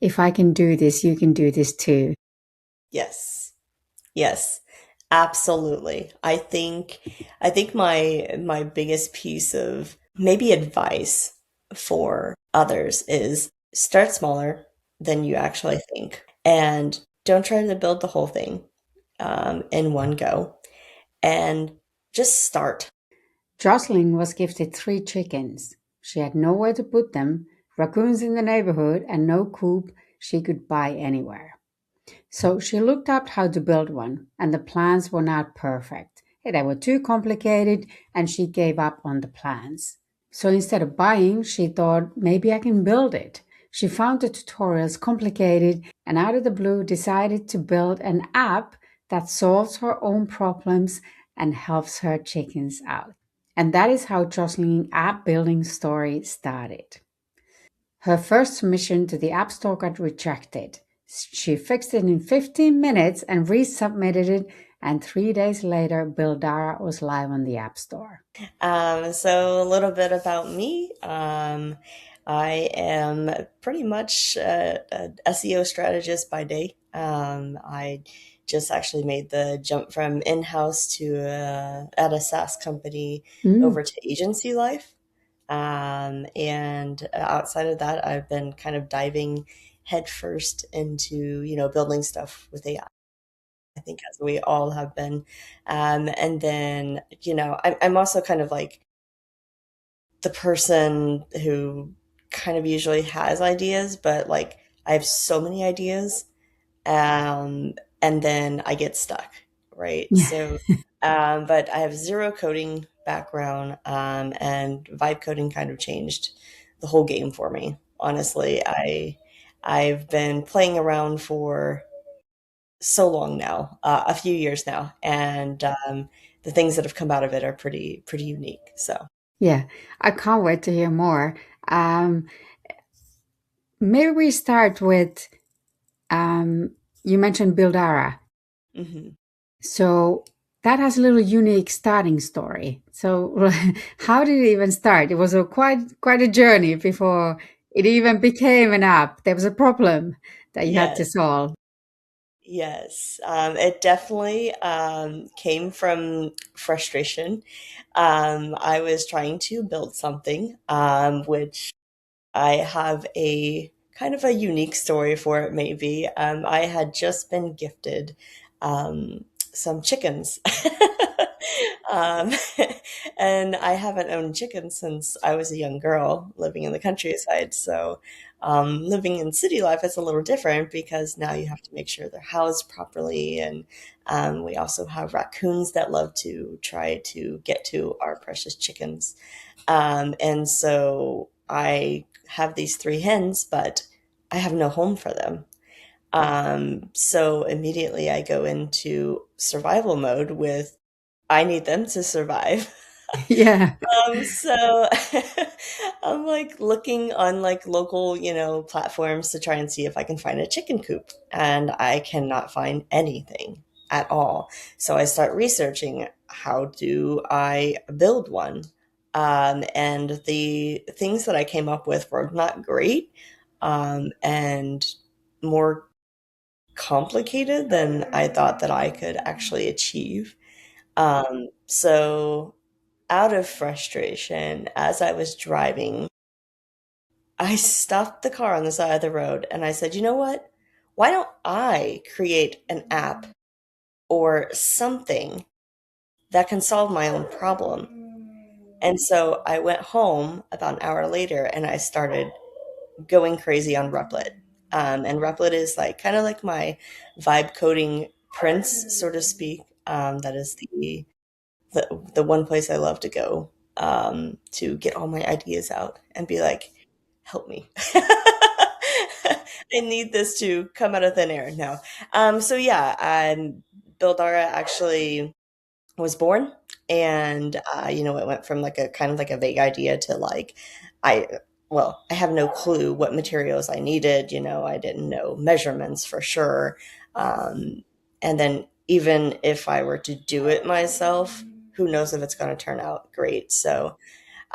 If I can do this, you can do this too. Yes. Yes. Absolutely. I think my biggest piece of maybe advice for others is start smaller than you actually think, and don't try to build the whole thing in one go, and just start. Jocelyn was gifted 3 chickens. She had nowhere to put them, raccoons in the neighborhood, and no coop she could buy anywhere. So she looked up how to build one, and the plans were not perfect. They were too complicated, and she gave up on the plans. So instead of buying, she thought maybe I can build it. She found the tutorials complicated and out of the blue decided to build an app that solves her own problems and helps her chickens out. And that is how Jocelyn's app building story started. Her first submission to the App Store got rejected. She fixed it in 15 minutes and resubmitted it, and 3 days later, Bildara was live on the App Store. So a little bit about me. I am pretty much a SEO strategist by day. I just actually made the jump from in-house to at a SaaS company Mm. over to agency life. And outside of that, I've been kind of diving headfirst into, building stuff with AI. I think as we all have been. And then, I'm also kind of like the person who kind of usually has ideas, but like I have so many ideas, and then I get stuck, right? Yeah. But I have zero coding background, and vibe coding kind of changed the whole game for me. Honestly, I've been playing around for so long now, a few years now, and the things that have come out of it are pretty unique. So. Yeah, I can't wait to hear more. Um, Maybe we start with you mentioned Bildara. Mhm. So that has a little unique starting story. So how did it even start? It was a quite a journey before it even became an app. There was a problem that you had to Yes. solve. Yes, it definitely came from frustration. I was trying to build something, which I have a kind of a unique story for it, maybe. I had just been gifted some chickens. um, and I haven't owned chickens since I was a young girl living in the countryside. So, living in city life is a little different because now you have to make sure they're housed properly. And we also have raccoons that love to try to get to our precious chickens. And so I have these 3 hens, but I have no home for them. So immediately I go into survival mode with I need them to survive. Yeah. So I'm like looking on like local, platforms to try and see if I can find a chicken coop, and I cannot find anything at all. So I start researching how do I build one? And the things that I came up with were not great, and more complicated than I thought that I could actually achieve. So out of frustration, as I was driving, I stopped the car on the side of the road and I said, you know what? Why don't I create an app or something that can solve my own problem? And so I went home about an hour later and I started going crazy on Replit. And Replit is like kind of like my vibe coding prince, so to speak. That is the one place I love to go, to get all my ideas out and be like, help me. I need this to come out of thin air. No. So yeah, Bildara actually was born, and it went from like a kind of like a vague idea to like I I have no clue what materials I needed. I didn't know measurements for sure. Um, and then even if I were to do it myself, who knows if it's going to turn out great. So,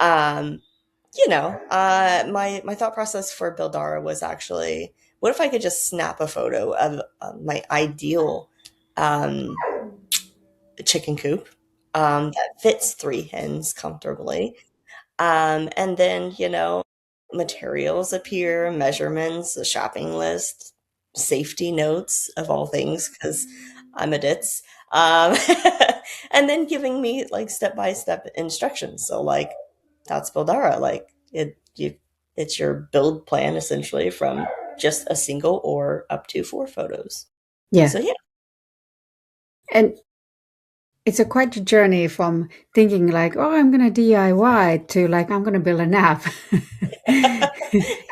um, my thought process for Bildara was actually what if I could just snap a photo of my ideal um, chicken coop that fits three hens comfortably. And then, materials appear, measurements, a shopping list, safety notes of all things, because I'm a ditz. Um, and then giving me like step by step instructions. So like that's Bildara. Like it's your build plan essentially from just a single or up to four photos. Yeah. So yeah. And it's a quite a journey from thinking like, oh, I'm going to DIY to like, I'm going to build an app.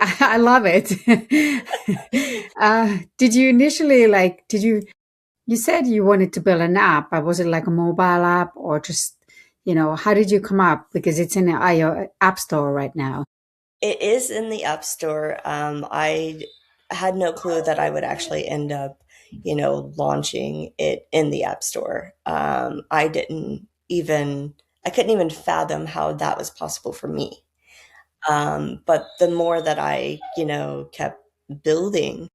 I love it. Did you initially like, you said you wanted to build an app, but was it like a mobile app or just, how did you come up? Because it's in the iOS App Store right now. It is in the App Store. I had no clue that I would actually end up, launching it in the App Store. I couldn't even fathom how that was possible for me. But the more that I, kept building,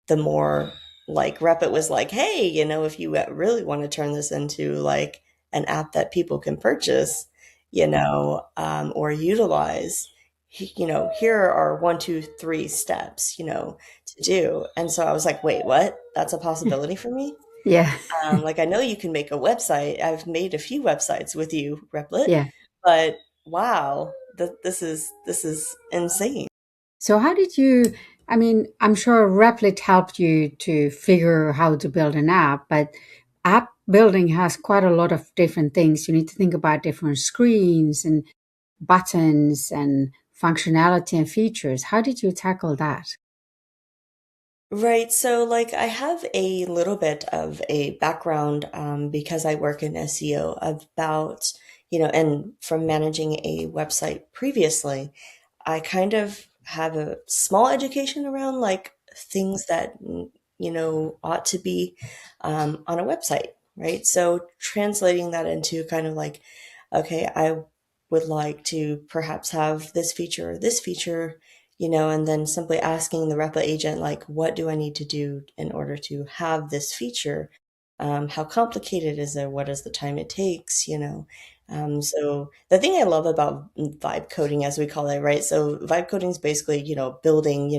the more like Replit was like, hey, if you really want to turn this into like an app that people can purchase, or utilize, here are one, two, three steps, to do. And so I was like, wait, what? That's a possibility for me? Yeah. Like I know you can make a website. I've made a few websites with you, Replit, Yeah. but wow, this is insane. So how did you, I mean, I'm sure Replit helped you to figure how to build an app, but app building has quite a lot of different things. You need to think about different screens and buttons and functionality and features. How did you tackle that? Right. So, like, I have a little bit of a background because I work in SEO about, and from managing a website previously, I kind of have a small education around like things that, ought to be on a website. Right. So, translating that into kind of like, okay, I would like to perhaps have this feature or this feature, and then simply asking the Replit agent, like, what do I need to do in order to have this feature? How complicated is it? What is the time it takes? So the thing I love about vibe coding, as we call it, right? So vibe coding is basically, building,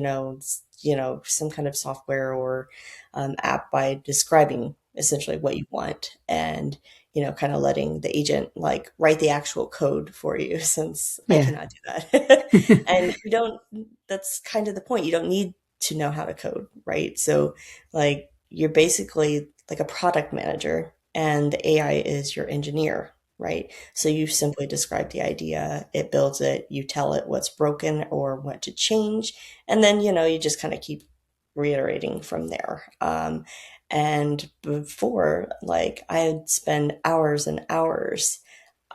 some kind of software or app by describing essentially what you want and kind of letting the agent like write the actual code for you since I Yeah. cannot do that. And you don't, that's kind of the point. You don't need to know how to code, right? So, like, you're basically like a product manager and the AI is your engineer, right? So you simply describe the idea, it builds it, you tell it what's broken or what to change, and then, you just kind of keep reiterating from there. And before, like, I'd spend hours and hours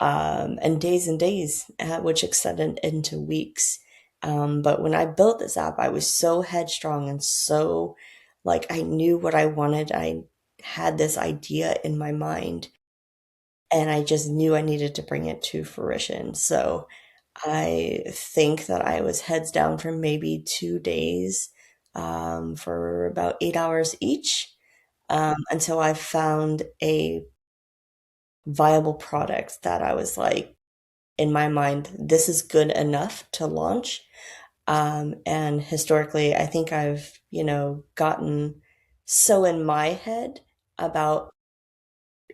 and days, which extended into weeks. But when I built this app, I was so headstrong and so like I knew what I wanted. I had this idea in my mind, and I just knew I needed to bring it to fruition. So I think that I was heads down for maybe 2 days for about 8 hours each until I found a viable product that I was like, in my mind, this is good enough to launch. And historically, I think I've, gotten so in my head about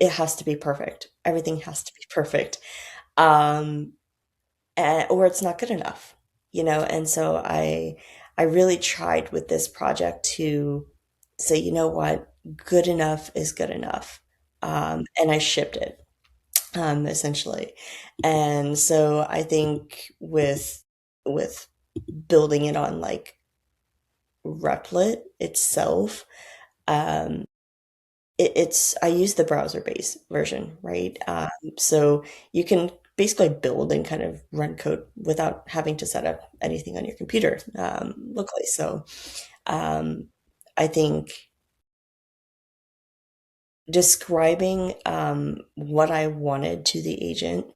it has to be perfect. Everything has to be perfect. Um, or it's not good enough, And so I really tried with this project to say, you know what, good enough is good enough. And I shipped it essentially. And so I think with building it on like Replit itself, um, it's I use the browser-based version, right? So you can basically build and kind of run code without having to set up anything on your computer locally. So um, I think describing what I wanted to the agent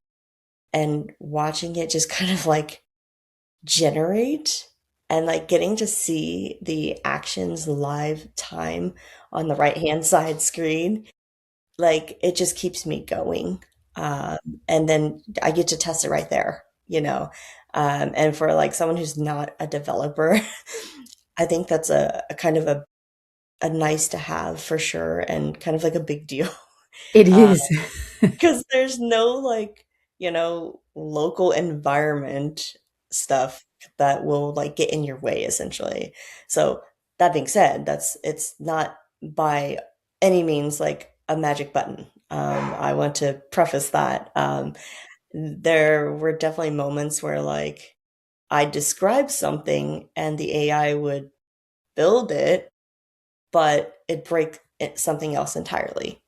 and watching it just kind of like generate. and like getting to see the actions live time on the right hand side screen, like it just keeps me going. Um, and then I get to test it right there, you know. And for like someone who's not a developer, I think that's a kind of a nice to have for sure, and kind of like a big deal. It is. Because there's no like, local environment stuff that will like get in your way essentially. So that being said, it's not by any means like a magic button. I want to preface that. There were definitely moments where like I described something and the AI would build it, but it'd break something else entirely,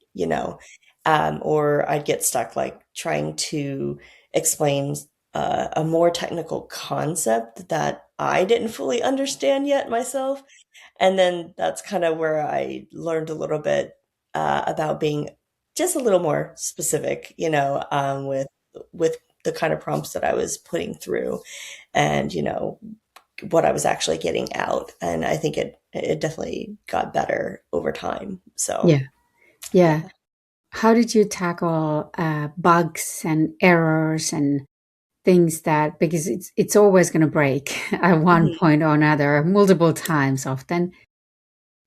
or I'd get stuck like trying to explain a more technical concept that I didn't fully understand yet myself. And then that's kind of where I learned a little bit about being just a little more specific, with the kind of prompts that I was putting through, and what I was actually getting out. And I think it definitely got better over time. So Yeah. Yeah. yeah. How did you tackle bugs and errors and things that, because it's always going to break at one Mhm. point or another, multiple times often.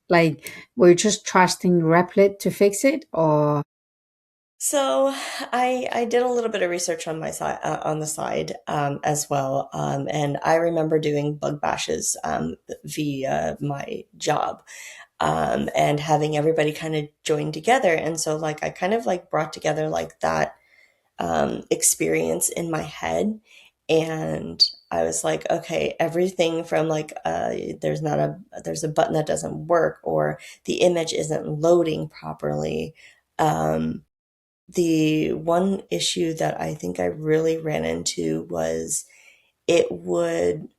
Like, were you just trusting Replit to fix it, or So I did a little bit of research on my side on the side as well, and I remember doing bug bashes via my job, and having everybody kind of join together. And so like I kind of like brought together like that experience in my head. And I was like, okay, everything from like there's a button that doesn't work, or the image isn't loading properly. The one issue that I think I really ran into was it would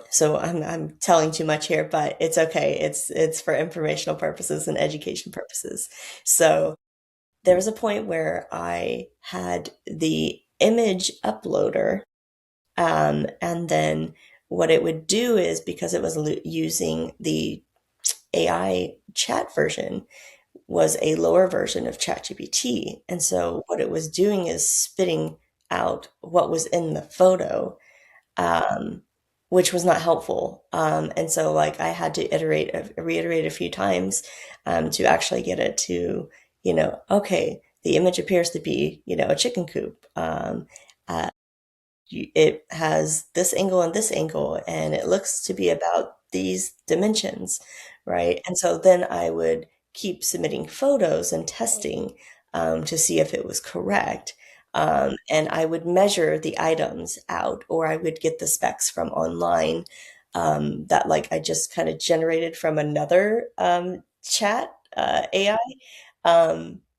so I'm telling too much here, but it's okay. It's for informational purposes and education purposes. So there was a point where I had the image uploader, and then what it would do is, because it was using the AI chat version, was a lower version of ChatGPT. And so what it was doing is spitting out what was in the photo, um, which was not helpful. And so like I had to reiterate a few times to actually get it to, okay, the image appears to be, a chicken coop. Uh, it has this angle and this angle, and it looks to be about these dimensions, right? And so then I would keep submitting photos and testing to see if it was correct. And I would measure the items out, or I would get the specs from online that like I just kind of generated from another chat AI,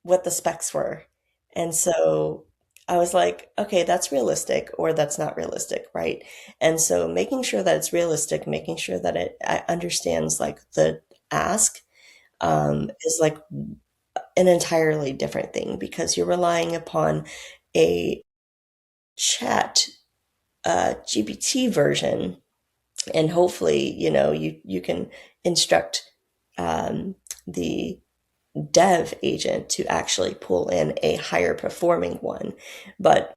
what the specs were. And so I was like, okay, that's realistic or that's not realistic, right? And so making sure that it's realistic, making sure that it understands like the ask is like an entirely different thing, because you're relying upon a chat GPT version, and hopefully, you can instruct the dev agent to actually pull in a higher performing one. But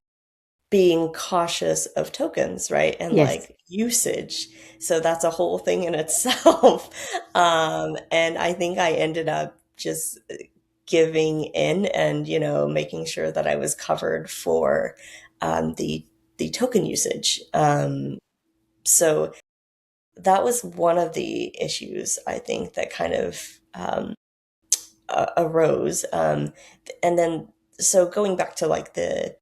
being cautious of tokens, right? And yes? like usage. So that's a whole thing in itself. And I think I ended up just giving in and, making sure that I was covered for the token usage. So that was one of the issues I think that kind of arose. And then, so going back to like the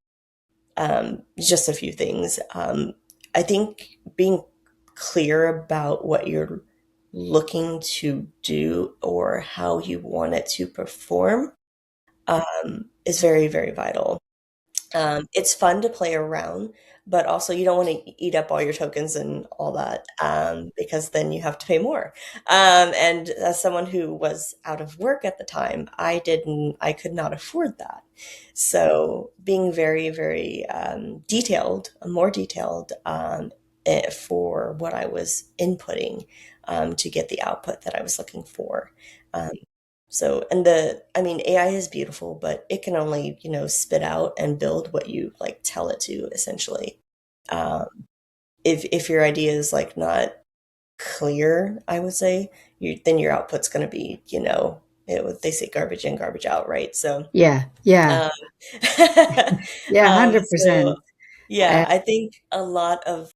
just a few things. I think being clear about what you're looking to do or how you want it to perform is very, very vital. It's fun to play around, but also you don't want to eat up all your tokens and all that, because then you have to pay more. And as someone who was out of work at the time, I could not afford that. So being very, very more detailed, it for what I was inputting to get the output that I was looking for. Um, so, and I mean, AI is beautiful, but it can only, spit out and build what you like tell it to, essentially. Um, if your idea is like not clear, I would say, then your output's going to be, they say garbage in, garbage out, right? So, Yeah, yeah, um, yeah, so 100%. yeah, I think a lot of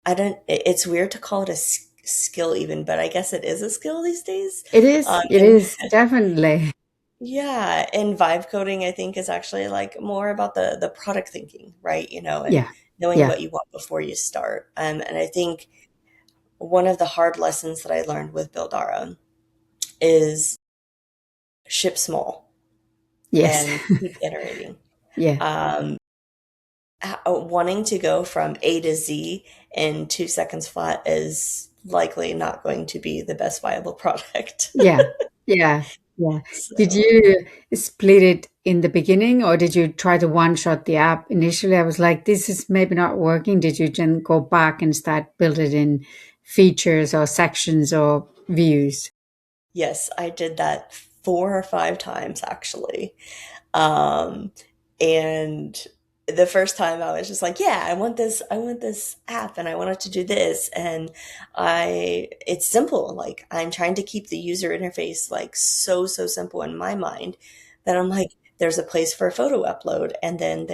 I don't. It's weird to call it a skill, even, but I guess it is a skill these days. It And is definitely. yeah, and vibe coding, I think, is actually like more about the product thinking, right? And Yeah, knowing yeah, what you want before you start. And I think one of the hard lessons that I learned with Bildara is ship small yes, and keep iterating. yeah, Um, Wanting to go from A to Z in 2 seconds flat is likely not going to be the best viable product. yeah, yeah, yeah. Did So, you split it in the beginning, or did you try to one shot the app? Initially, I was like, this is maybe not working. Did you then go back and start build it in features or sections or views? yes, I did that 4 or 5 times actually. Um, and the first time I was just like, yeah, I want this app and I want it to do this. And it's simple. Like I'm trying to keep the user interface like so simple in my mind that I'm like, there's a place for a photo upload. And then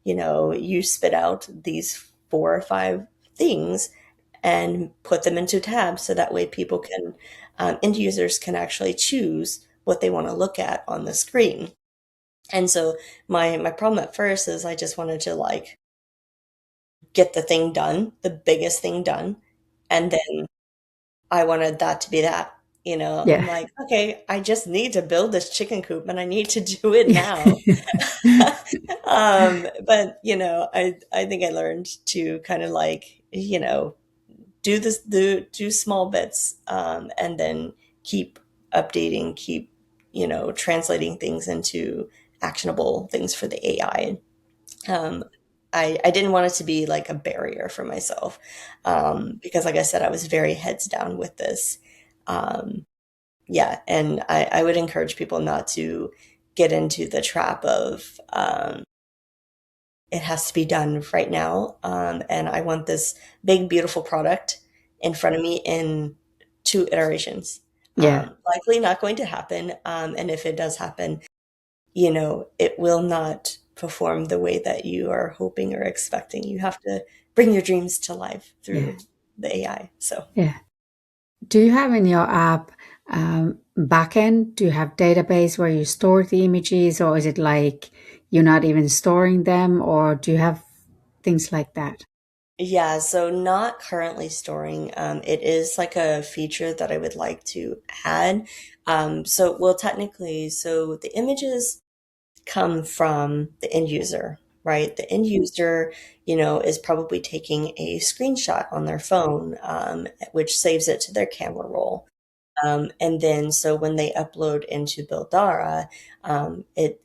you spit out these 4 or 5 things and put them into tabs so that way end users can actually choose what they want to look at on the screen. And so my problem at first is I just wanted to like get the thing done, the biggest thing done, and then I wanted that to be that. I'm Yeah, like, okay, I just need to build this chicken coop and I need to do it yeah, now. But I think I learned to kind of like, do small bits, and then keep updating, keep, translating things into actionable things for the AI. Um, I didn't want it to be like a barrier for myself, because, like I said, I was very heads down with this. Um, yeah, and I would encourage people not to get into the trap of it has to be done right now, and I want this big, beautiful product in front of me in 2 iterations. yeah, Likely not going to happen, and if it does happen, it will not perform the way that you are hoping or expecting. You have to bring your dreams to life yeah, through the AI. So, yeah. Do you have in your app backend? Do you have database where you store the images, or is it like you're not even storing them, or do you have things like that? yeah, so not currently storing. It is like a feature that I would like to add. Well, technically, so the images come from the end user, right? The end user, is probably taking a screenshot on their phone, which saves it to their camera roll. And then so when they upload into Bildara,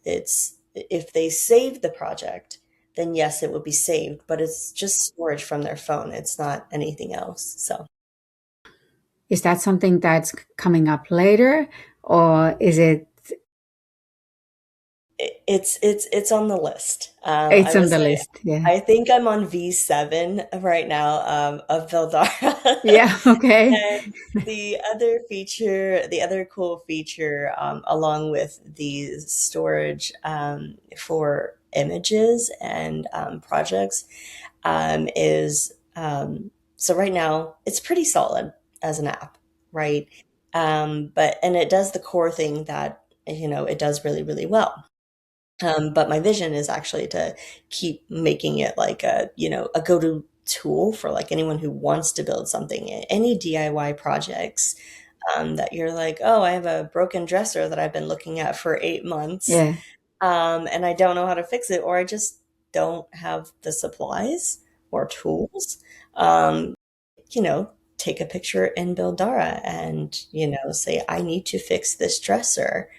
it's if they save the project, then yes, it will be saved, but it's just storage from their phone. It's not anything else. So Is that something that's coming up later, or is it it's on the list. I it's on would the say list? Yeah. I think I'm on V7 right now, of Bildara. Yeah, okay. And the other cool feature, along with the storage, for images and projects, is so right now it's pretty solid as an app, right? And it does the core thing that it does really, really well. But my vision is actually to keep making it like a go-to tool for like anyone who wants to build something, any DIY projects, that you're like, oh, I have a broken dresser that I've been looking at for 8 months, Yeah, and I don't know how to fix it, or I just don't have the supplies or tools. Um, you know, Take a picture in Bildara and, say, I need to fix this dresser.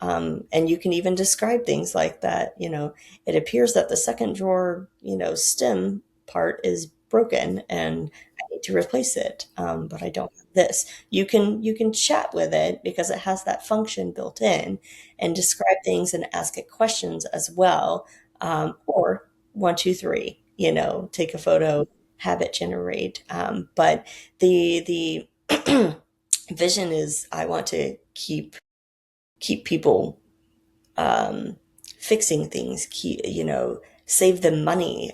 And you can even describe things like that. It appears that the second drawer, stem part is broken and I need to replace it, but I don't have this. You can chat with it because it has that function built in, and describe things and ask it questions as well. Or one, two, three, take a photo, have it generate. But the vision is I want to keep people um, fixing things, save them money.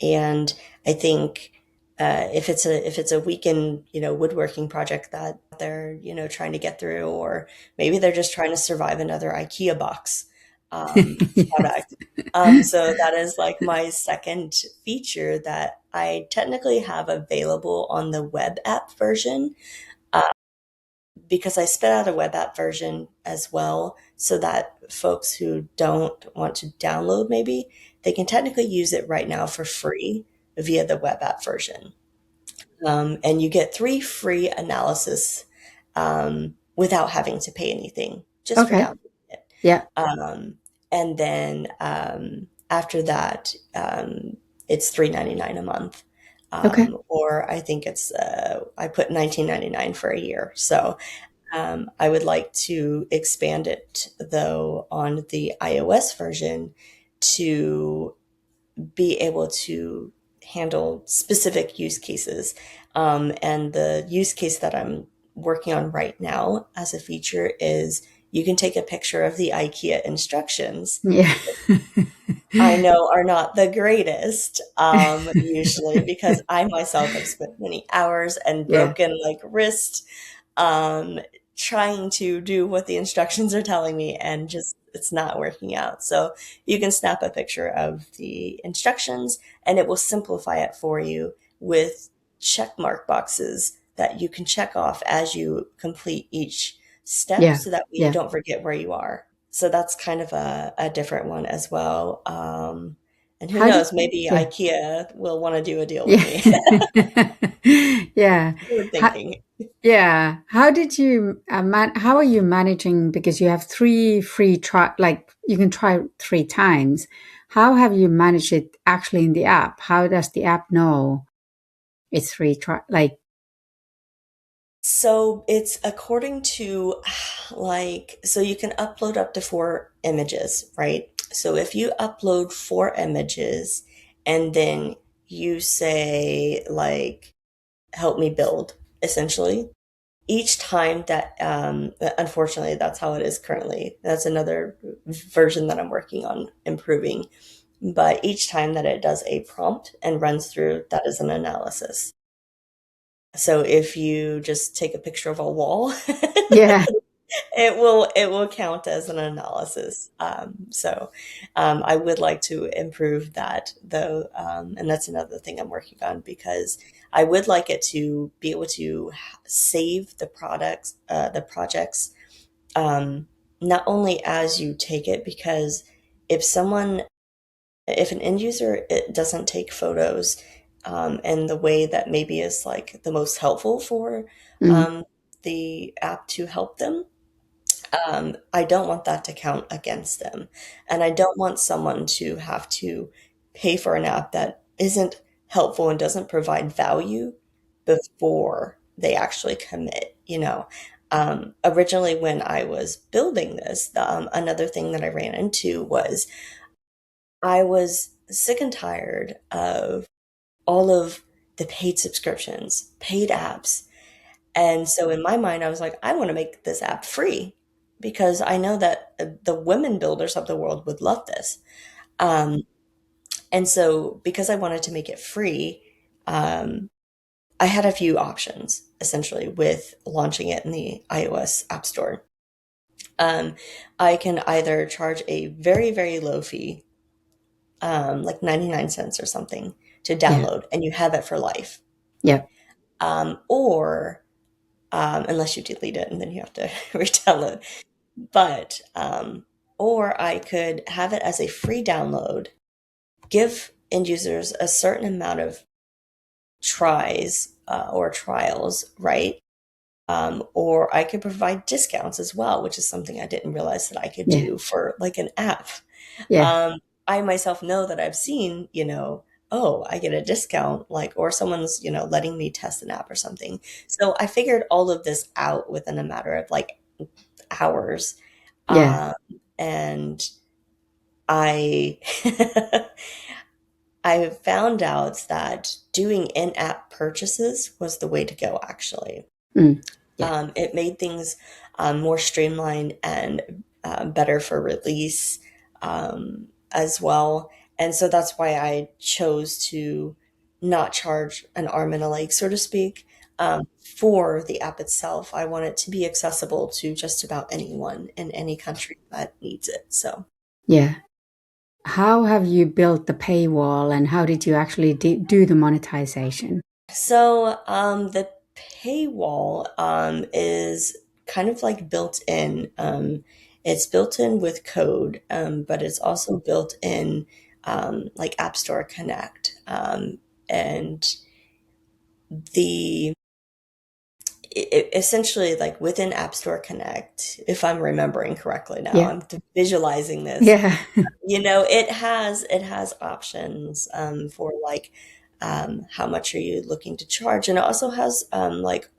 And I think if it's a weekend, woodworking project that they're, trying to get through, or maybe they're just trying to survive another IKEA box Yes. product. So that is like my second feature that I technically have available on the web app version, because I spit out a web app version as well, so that folks who don't want to download, maybe they can technically use it right now for free via the web app version. And you get 3 free analysis without having to pay anything, just for Okay. downloading it. Yeah. And then after that, it's $3.99 a month. Okay. Or I think I put $19.99 for a year. So I would like to expand it, though, on the iOS version to be able to handle specific use cases. And the use case that I'm working on right now as a feature is you can take a picture of the IKEA instructions. Yeah. I know are not the greatest, usually, because I myself have spent many hours and Yeah. broken like wrist, um, trying to do what the instructions are telling me, and just it's not working out. So you can snap a picture of the instructions and it will simplify it for you with check mark boxes that you can check off as you complete each step, Yeah. so that way you Yeah. don't forget where you are. So that's kind of a different one as well. And who How did, knows, maybe yeah. IKEA will want to do a deal with Yeah. me. Yeah. Forward How, thinking. yeah. How did you how are you managing, because you have three free try, like you can try 3 times. How have you managed it actually in the app? How does the app know it's free try, like So it's according to so you can upload up to 4 images, right? So if you upload 4 images and then you say, like, help me build, essentially, each time that, unfortunately, that's how it is currently. That's another version that I'm working on improving. But each time that it does a prompt and runs through, that is an analysis. So if you just take a picture of a wall, yeah. it will count as an analysis. So I would like to improve that, though, and that's another thing I'm working on, because I would like it to be able to save the projects, um, not only as you take it, because if someone if an end user it doesn't take photos in the way that maybe is like the most helpful for Mm, um, the app to help them, I don't want that to count against them. And I don't want someone to have to pay for an app that isn't helpful and doesn't provide value before they actually commit. Originally, when I was building this, another thing that I ran into was I was sick and tired of all of the paid subscriptions, paid apps. And so in my mind, I was like, I want to make this app free, because I know that the women builders of the world would love this. Um, and so because I wanted to make it free, um, I had a few options essentially with launching it in the iOS App Store. Um, I can either charge a very, very low fee, like 99 cents or something, to yeah. download, and you have it for life. Yeah. Or unless you delete it and then you have to re-download. But or I could have it as a free download, give end users a certain amount of tries, or trials, right? Or I could provide discounts as well, which is something I didn't realize that I could Yeah. do for like an app. Yeah. Um, I myself know that I've seen, oh, I get a discount, like, or someone's, letting me test an app or something. So I figured all of this out within a matter of like hours. Yeah. Um, and I I found out that doing in-app purchases was the way to go, actually. Mm. Yeah. It made things more streamlined and better for release as well. And so that's why I chose to not charge an arm and a leg, so to speak, for the app itself. I want it to be accessible to just about anyone in any country that needs it. So. Yeah. How have you built the paywall and how did you actually do the monetization? So the paywall is kind of like built in. It's built in with code, but it's also built in like App Store Connect. And the essentially like within App Store Connect, if I'm remembering correctly now, Yeah. I'm visualizing this. Yeah. It has options for like how much are you looking to charge, and it also has like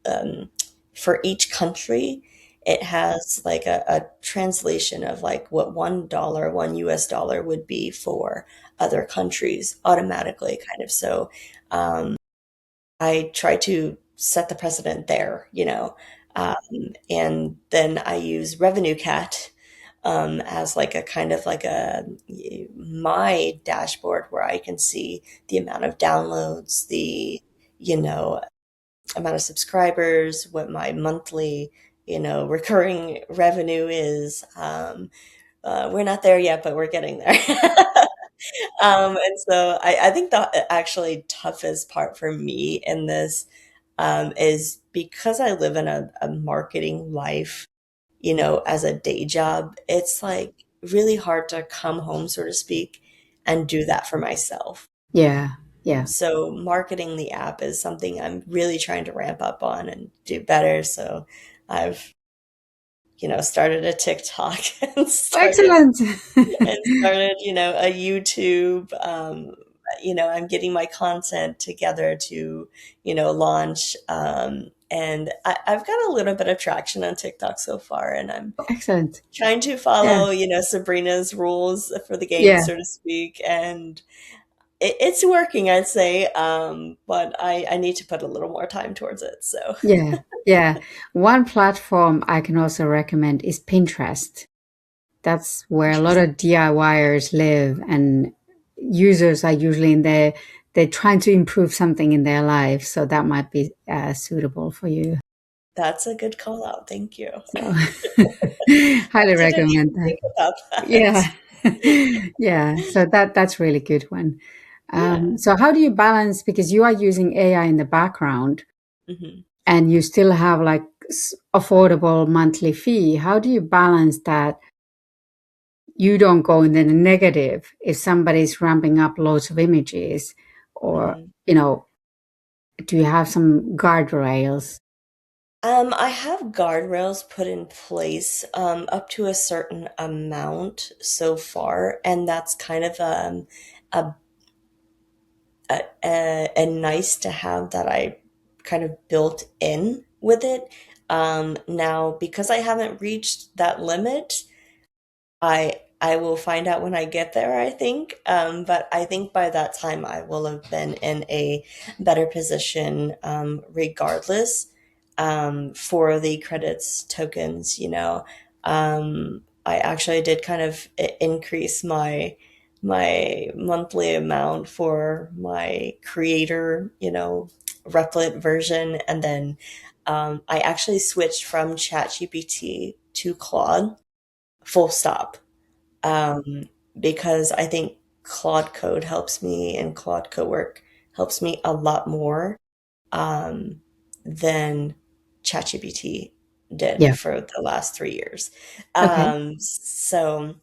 um, for each country, it has like a translation of like what $1, $1 would be for other countries automatically, kind of. So I try to set the precedent there. Um, and then I use Revenue Cat as like a kind of like a my dashboard where I can see the amount of downloads, the you know amount of subscribers, what my monthly recurring revenue is. We're not there yet, but we're getting there. And so I think the actually toughest part for me in this is because I live in a marketing life, as a day job, it's like really hard to come home, so to speak, and do that for myself. Yeah. Yeah. So marketing the app is something I'm really trying to ramp up on and do better. So I've, started a TikTok and started Excellent. and started, a YouTube. I'm getting my content together to, launch. And I've got a little bit of traction on TikTok so far, and I'm Excellent. trying to Yeah. follow, Sabrina's rules for the game, Yeah. so to speak. And it's working, I'd say. But I need to put a little more time towards it. So. Yeah. Yeah. One platform I can also recommend is Pinterest. That's where a lot of DIYers live, and users are usually in there. They're trying to improve something in their life, so that might be suitable for you. That's a good call out. Thank you. So, I highly didn't recommend even that. think about Yeah, that. yeah. So that's really good one. Yeah. So how do you balance, because you are using AI in the background Hmm. and you still have like affordable monthly fee? How do you balance that you don't go in the negative if somebody's ramping up loads of images, or Hmm. do you have some guardrails? I have guardrails put in place up to a certain amount so far, and that's kind of a, a nice to have that I kind of built in with it. Now, because I haven't reached that limit, I will find out when I get there, I think. But I think by that time I will have been in a better position, regardless, for the credits tokens. I actually did kind of increase my monthly amount for my creator, Replit version, and then I actually switched from ChatGPT to Claude, full stop, um, because I think Claude Code helps me and Claude Cowork helps me a lot more um, than ChatGPT did Yeah. for the last 3 years. Okay. So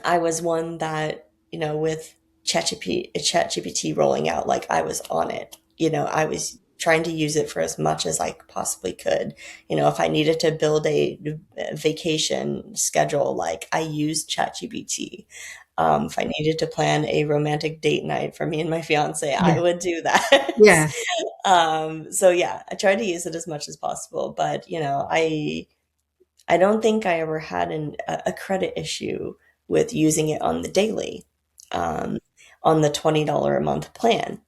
I was one that, with ChatGPT rolling out, like I was on it. I was trying to use it for as much as I possibly could. If I needed to build a vacation schedule, like I used ChatGPT. If I needed to plan a romantic date night for me and my fiance, I Yeah. would do that. Yeah. So yeah, I try to use it as much as possible, but I don't think I ever had a credit issue with using it on the daily, um, on the $20 a month plan.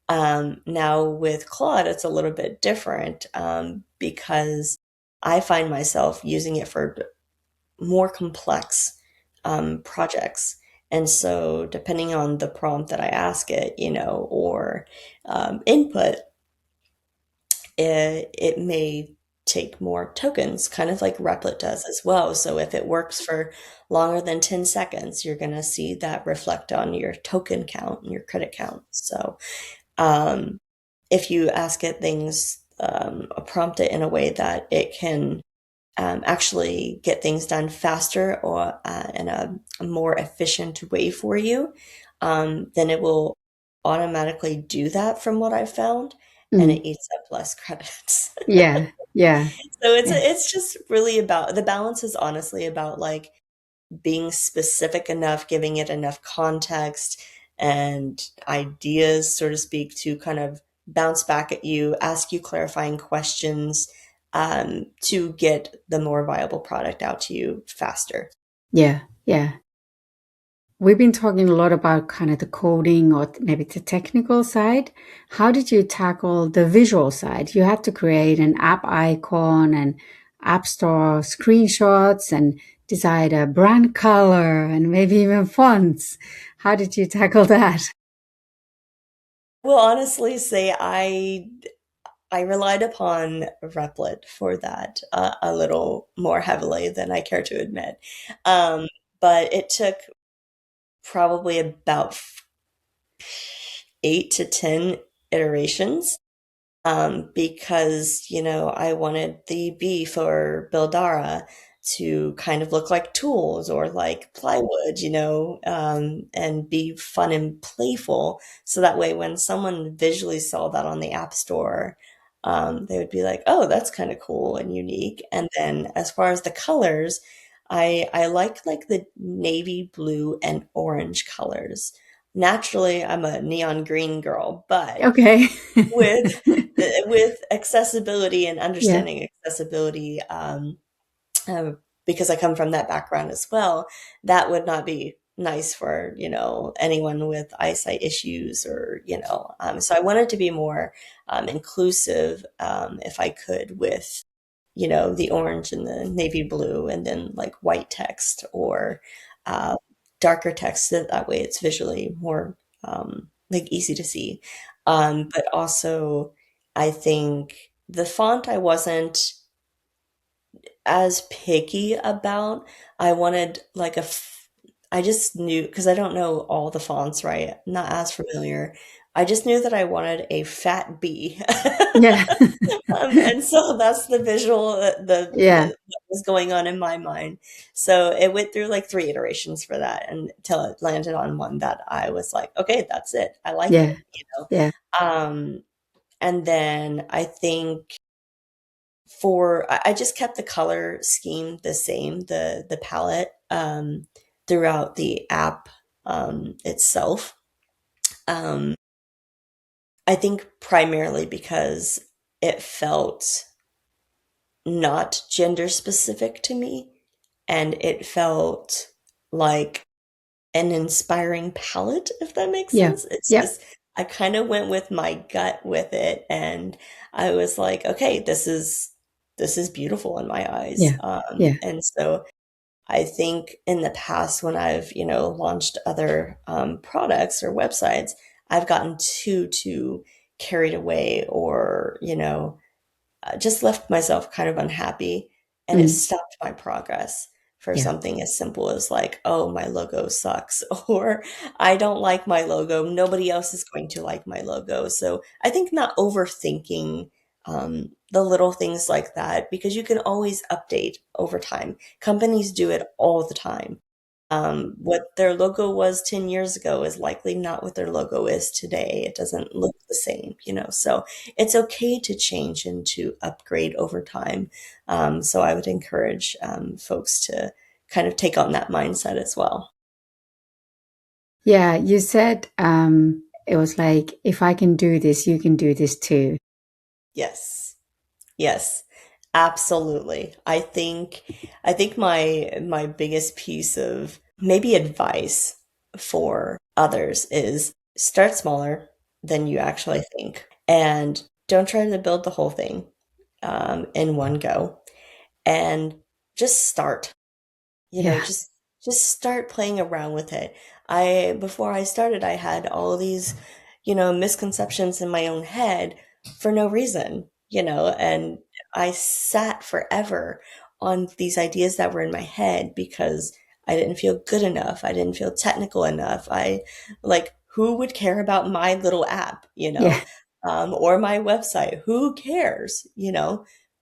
Now with Claude, it's a little bit different, because I find myself using it for more complex projects. And so, depending on the prompt that I ask it, or input, it may take more tokens, kind of like Replit does as well. So if it works for longer than 10 seconds, you're going to see that reflect on your token count and your credit count. So um, if you ask it things, prompt it in a way that it can actually get things done faster or in a more efficient way for you, then it will automatically do that from what I've found, and Mm. it eats up less credits. Yeah. Yeah. So Yeah. it's just really about the balance is honestly about like being specific enough, giving it enough context and ideas, so to speak, to kind of bounce back at you, ask you clarifying questions, to get the more viable product out to you faster. Yeah. Yeah. We've been talking a lot about kind of the coding or maybe the technical side. How did you tackle the visual side? You had to create an app icon and app store screenshots and decide a brand color and maybe even fonts. How did you tackle that? Will honestly say I relied upon Replit for that a little more heavily than I care to admit. Um, but it took probably about 8 to 10 iterations, because I wanted the B for Bildara to kind of look like tools or like plywood, and be fun and playful. So that way, when someone visually saw that on the App Store, they would be like, "Oh, that's kind of cool and unique." And then, as far as the colors, I like the navy blue and orange colors. Naturally, I'm a neon green girl, but Okay. with with accessibility and Yeah. understanding accessibility, uh, because I come from that background as well, that would not be nice for anyone with eyesight issues so I wanted to be more inclusive, if I could, with the orange and the navy blue, and then like white text or uh, darker text, so that way it's visually more like easy to see. But also, I think the font I wasn't as picky about. I wanted like I just knew, because I don't know all the fonts, right? Not as familiar. I just knew that I wanted a fat B. Yeah. And so that's the visual Yeah. that was going on in my mind. So it went through like 3 iterations for that until it landed on one that I was like, okay, that's it. I like Yeah. it. Yeah. Um, and then I think I just kept the color scheme the same, the palette, throughout the app itself. Um, I think primarily because it felt not gender specific to me, and it felt like an inspiring palette, if that makes Yeah. sense. It's Yeah. just I kind of went with my gut with it, and I was like, okay, this is beautiful in my eyes. Yeah. Yeah. And so I think in the past, when I've launched other products or websites, I've gotten too carried away, or just left myself kind of unhappy, and it Mm. stopped my progress for Yeah. something as simple as like, oh, my logo sucks, or I don't like my logo. Nobody else is going to like my logo. So I think not overthinking the little things like that, because you can always update over time. Companies do it all the time. What their logo was 10 years ago is likely not what their logo is today. It doesn't look the same. So it's okay to change and to upgrade over time. So I would encourage folks to kind of take on that mindset as well. Yeah, you said it was like, if I can do this, you can do this too. Yes. Yes. Absolutely. I think my biggest piece of maybe advice for others is start smaller than you actually think, and don't try to build the whole thing in one go, and just start. Yeah, Just start playing around with it. I Before I started, I had all these, misconceptions in my own head for no reason, and I sat forever on these ideas that were in my head because I didn't feel good enough. I didn't feel technical enough. Who would care about my little app, yeah, or my website? Who cares,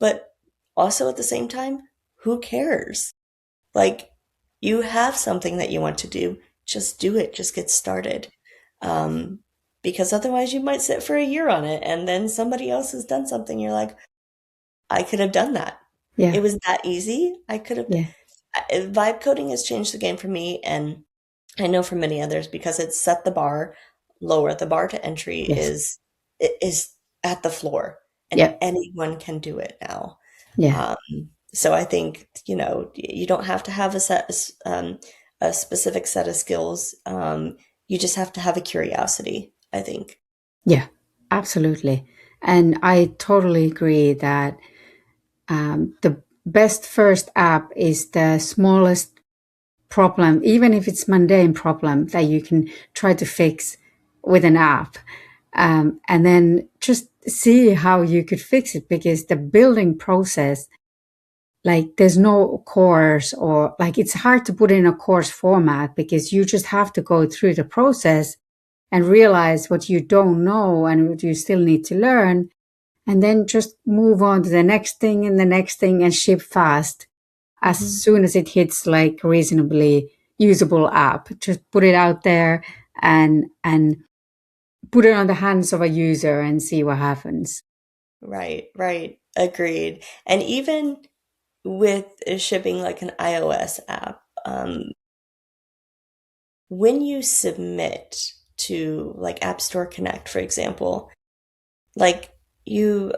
But also at the same time, who cares? Like, you have something that you want to do, just do it, just get started. Um, because otherwise you might sit for a year on it and then somebody else has done something. You're like, I could have done that. yeah, It was that easy. I could have. yeah, Vibe coding has changed the game for me, and I know for many others because it's set the bar lower. The bar to entry yes, is at the floor, and yeah, anyone can do it now. yeah, Um, so I think, you don't have to have a specific set of skills. You just have to have a curiosity, I think. yeah, absolutely. And I totally agree that the best first app is the smallest problem, even if it's mundane problem that you can try to fix with an app. And then just see how you could fix it, because the building process, like there's no course, or like it's hard to put in a course format, because you just have to go through the process and realize what you don't know and what you still need to learn, and then just move on to the next thing and the next thing and ship fast as Mhm. soon as it hits like reasonably usable app. Just put it out there and put it on the hands of a user and see what happens. Right, right. Agreed. And even with shipping like an iOS app, when you submit to like App Store Connect, for example, like you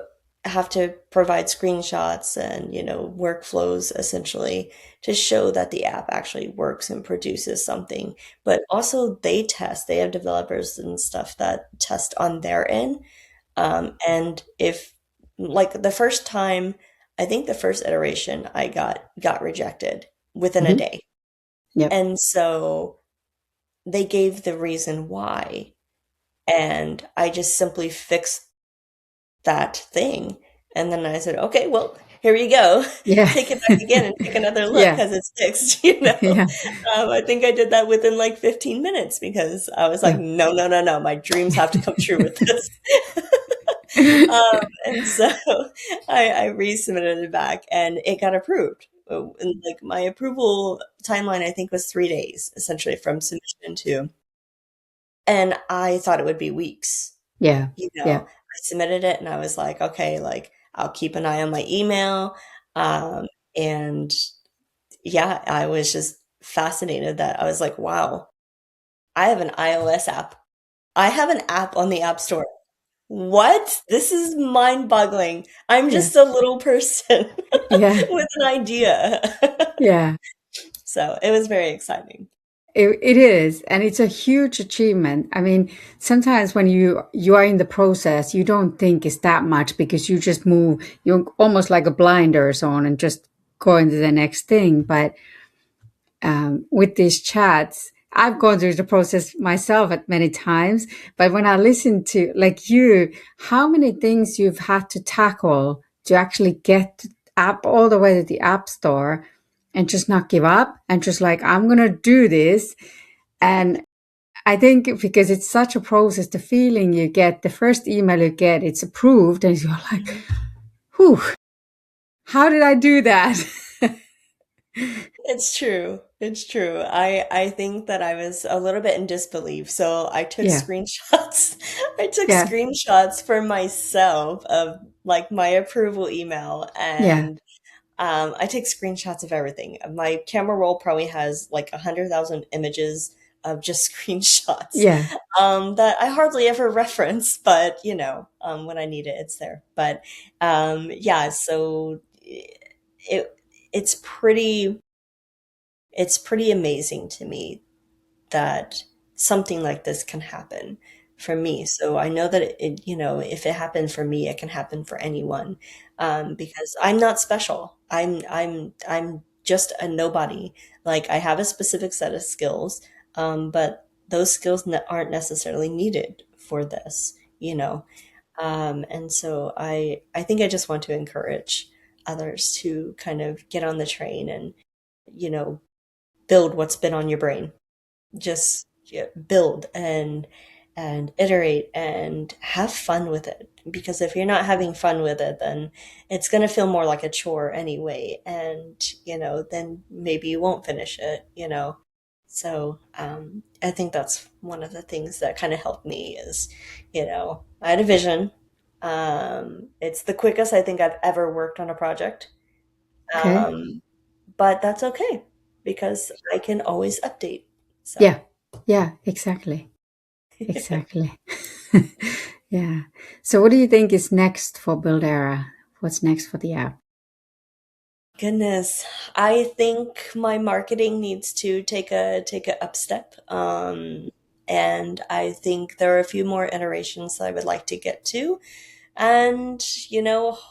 have to provide screenshots and workflows essentially to show that the app actually works and produces something, but also they have developers and stuff that test on their end. And if like the first time, I think the first iteration I got rejected within a Hmm. day, Yep. and so they gave the reason why, and I just simply fixed that thing. And then I said, okay, well, here you go. Yeah. Take it back again and take another look Yeah. because it's fixed, you know? Yeah. I think I did that within like 15 minutes because I was like, Yeah. no, no, no, no. My dreams have to come true with this. And so I resubmitted it back and it got approved. And like my approval timeline, I think, was 3 days essentially from submission to, and I thought it would be weeks. Yeah. Yeah. I submitted it and I was like, okay, like I'll keep an eye on my email. And yeah, I was just fascinated that I was like, wow, I have an iOS app. I have an app on the App Store. What? This is mind-boggling. I'm Yeah. just a little person Yeah. with an idea. Yeah. So it was very exciting. It is, and it's a huge achievement. I mean, sometimes when you are in the process, you don't think it's that much, because you just move. You're almost like a blinders on and just go into the next thing. But with these chats, I've gone through the process myself at many times. But when I listen to like you, how many things you've had to tackle to actually get the app all the way to the app store, and just not give up, and just like, I'm gonna do this. And I think because it's such a process, the feeling you get, the first email you get, it's approved, and you're like, Mhm. whew, how did I do that? It's true. It's true. I think that I was a little bit in disbelief. So I took Yeah, screenshots. I took yeah, screenshots for myself of like my approval email, yeah, and I take screenshots of everything. My camera roll probably has like 100,000 images just screenshots Yeah. that I hardly ever reference, but when I need it, it's there. But yeah, so it it's pretty amazing to me that something like this can happen for me. So I know that if it happened for me, it can happen for anyone. Because I'm not special. I'm just a nobody. Like I have a specific set of skills, but those skills aren't necessarily needed for this, you know. And so I think I just want to encourage others to kind of get on the train and you know build what's been on your brain. Just yeah, build and iterate and have fun with it, because if you're not having fun with it, then it's going to feel more like a chore anyway, and then maybe you won't finish it. So I think that's one of the things that kind of helped me is I had a vision. It's the quickest I think I've ever worked on a project. Okay. um, but that's okay because I can always update. So Yeah. Yeah, exactly. Exactly. Yeah. So what do you think is next for Bildara? What's next for the app? goodness, I think my marketing needs to take a up step. And I think there are a few more iterations that I would like to get to. And,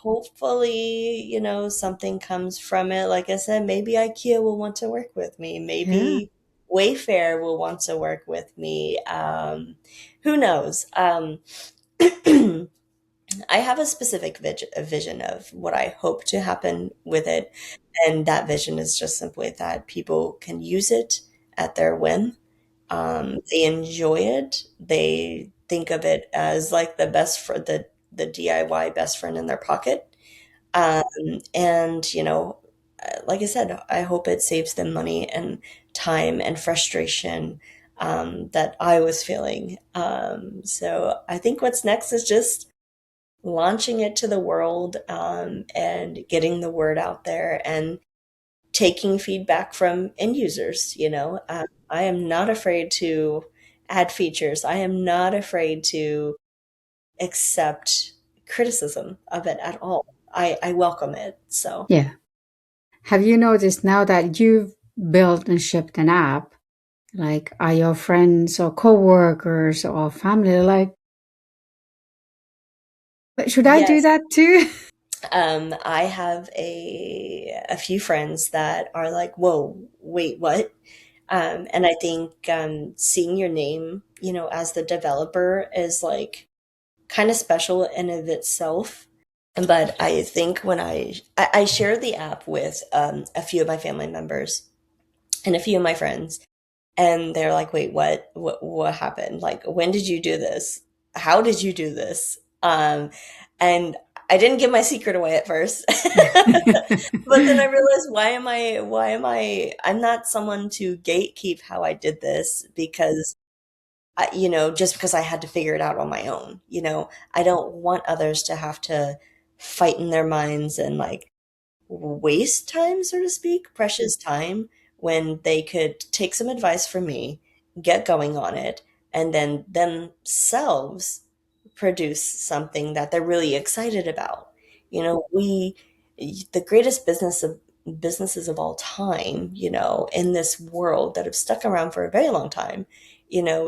hopefully, something comes from it. Like I said, maybe IKEA will want to work with me. Yeah. Maybe Wayfair will want to work with me. Who knows? I have a specific a vision of what I hope to happen with it. And that vision is just simply that people can use it at their whim. They enjoy it. They think of it as like the best for the DIY best friend in their pocket. Um, and, like I said, I hope it saves them money and time and frustration that I was feeling. So I think what's next is just launching it to the world, and getting the word out there and taking feedback from end users. I am not afraid to add features. I am not afraid to accept criticism of it at all. I welcome it. So Yeah. Have you noticed now that you've built and shipped an app, like are your friends or coworkers or family like, "But should I do yes, that too?" I have a few friends that are like, "Whoa, wait, what?" And I think seeing your name, as the developer is like kind of special in of itself. But I think when I shared the app with a few of my family members and a few of my friends, and they're like, "Wait, what happened? Like, when did you do this? How did you do this?" And I didn't give my secret away at first, but then I realized, I'm not someone to gatekeep how I did this, because just because I had to figure it out on my own. I don't want others to have to fight in their minds and like waste time, so to speak, precious time, when they could take some advice from me, get going on it, and then themselves produce something that they're really excited about. The greatest businesses of all time, in this world that have stuck around for a very long time,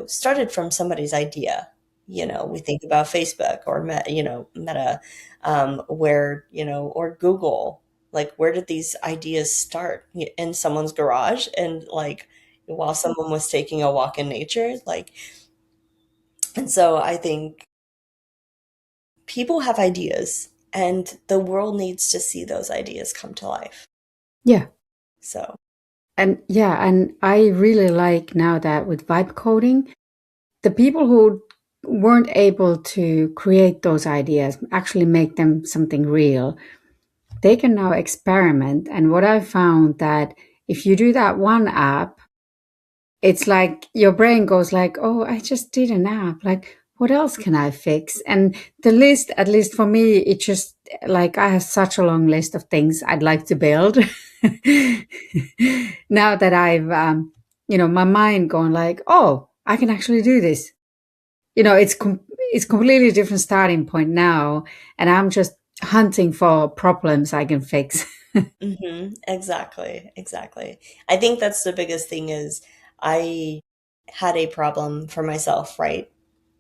started from somebody's idea. We think about Facebook or Meta, where, or Google. Like, where did these ideas start? In someone's garage, and like while someone was taking a walk in nature, like. And so I think people have ideas, and the world needs to see those ideas come to life. Yeah. So And yeah, and I really like now that with vibe coding, the people who weren't able to create those ideas, actually make them something real, they can now experiment. And what I found that if you do that one app, it's like your brain goes like, "Oh, I just did an app. Like, what else can I fix?" And the list, at least for me, it just like I have such a long list of things I'd like to build. Now that I've my mind going like, oh, I can actually do this. It's completely different starting point now, and I'm just hunting for problems I can fix. Exactly, exactly. I think that's the biggest thing is I had a problem for myself, right?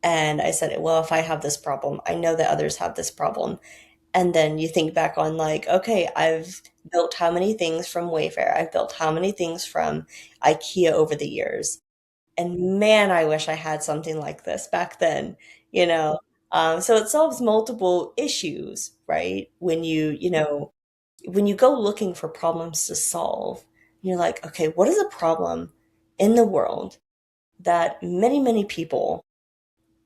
And I said, well, if I have this problem, I know that others have this problem. And then you think back on like, okay, I've built how many things from Wayfair? I've built how many things from IKEA over the years? And man, I wish I had something like this back then, you know? So it solves multiple issues, right? When you go looking for problems to solve, you're like, okay, what is a problem in the world that many, many people,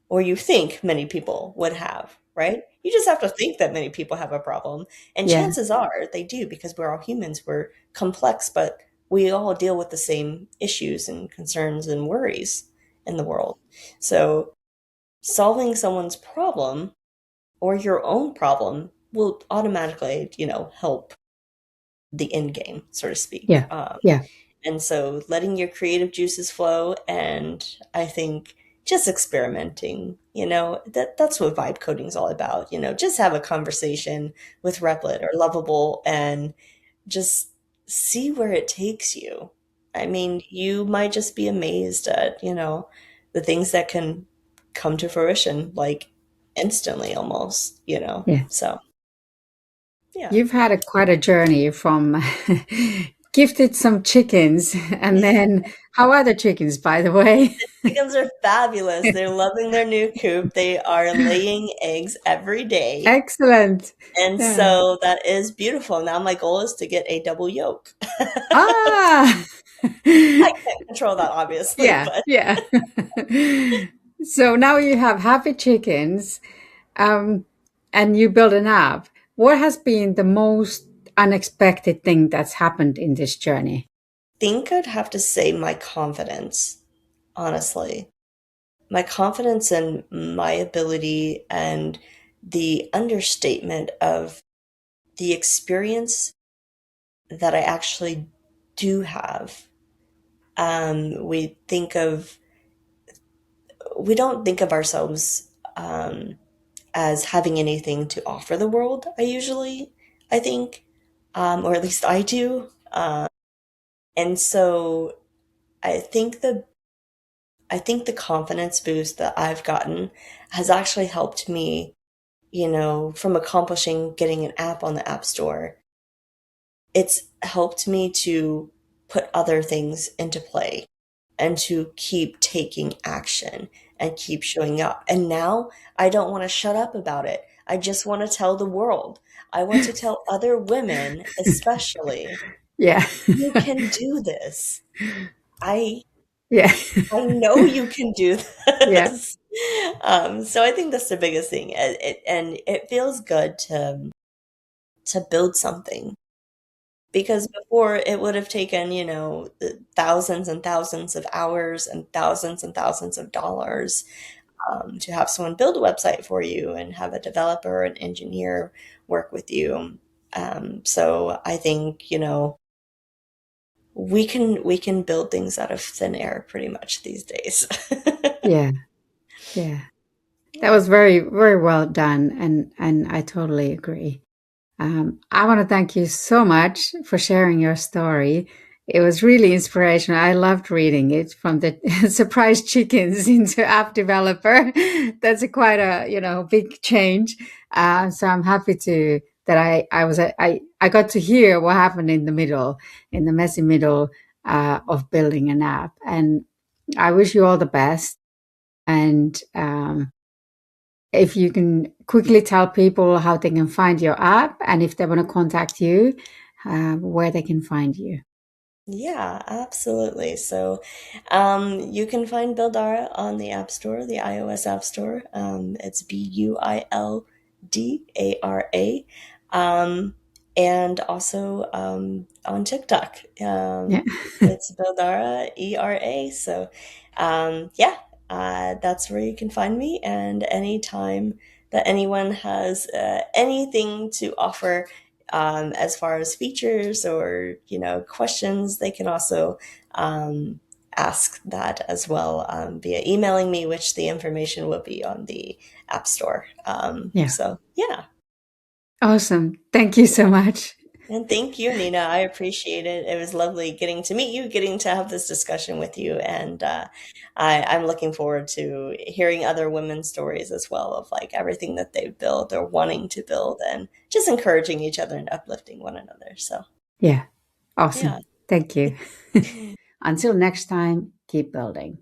or you think many people would have, right? You just have to think that many people have a problem. And Yeah, chances are they do because we're all humans, we're complex, but we all deal with the same issues and concerns and worries in the world. So solving someone's problem or your own problem will automatically, help the end game, so to speak. yeah, yeah, And so letting your creative juices flow, and I think just experimenting, that's what vibe coding is all about. Just have a conversation with Replit or Lovable and just see where it takes you. I mean, you might just be amazed at, the things that can come to fruition like instantly almost. yeah. So, yeah. You've had quite a journey from gifted some chickens, and then how are the chickens, by the way? Chickens are fabulous. They're loving their new coop. They are laying eggs every day. Excellent. And Yeah. so that is beautiful. Now my goal is to get a double yolk. Ah. I can't control that obviously, Yeah, but yeah. So now you have happy chickens, um, and you build an app. What has been the most unexpected thing that's happened in this journey? think I'd have to say my confidence, honestly. My confidence in my ability and the understatement of the experience that I actually do have. We think of we don't think of ourselves as having anything to offer the world. I think, or at least I do. And so I think the I think the confidence boost that I've gotten has actually helped me, from accomplishing getting an app on the App Store. It's helped me to put other things into play and to keep taking action and keep showing up. And now I don't want to shut up about it. I just want to tell the world. I want to tell other women, especially, Yeah. you can do this. I Yeah. I know you can do Yeah. this. So I think that's the biggest thing, and it feels good to build something because before it would have taken thousands and thousands of hours and thousands of dollars to have someone build a website for you and have a developer and engineer work with you. So I think we can build things out of thin air pretty much these days. Yeah. Yeah. That Yeah. was very, very well done, and I totally agree. I want to thank you so much for sharing your story. It was really inspirational. I loved reading it from the surprise chickens into app developer. That's quite a big change. So I'm happy to that I got to hear what happened in the middle, in the messy middle of building an app. And I wish you all the best. And if you can quickly tell people how they can find your app and if they want to contact you, where they can find you. Yeah, absolutely. So, you can find Bildara on the App Store, the iOS App Store. It's Bildara. Um, and also on TikTok. Yeah. It's Bildara ERA. So, yeah, that's where you can find me. And anytime that anyone has anything to offer, as far as features or questions, they can also ask that as well via emailing me, which the information will be on the App Store. Yeah. So, yeah. Awesome. Thank you so much. And thank you, Nina. I appreciate it. It was lovely getting to meet you, getting to have this discussion with you. And I'm looking forward to hearing other women's stories as well of like everything that they've built or wanting to build and just encouraging each other and uplifting one another. So, Yeah. yeah. Awesome. Thank you. Until next time, keep building.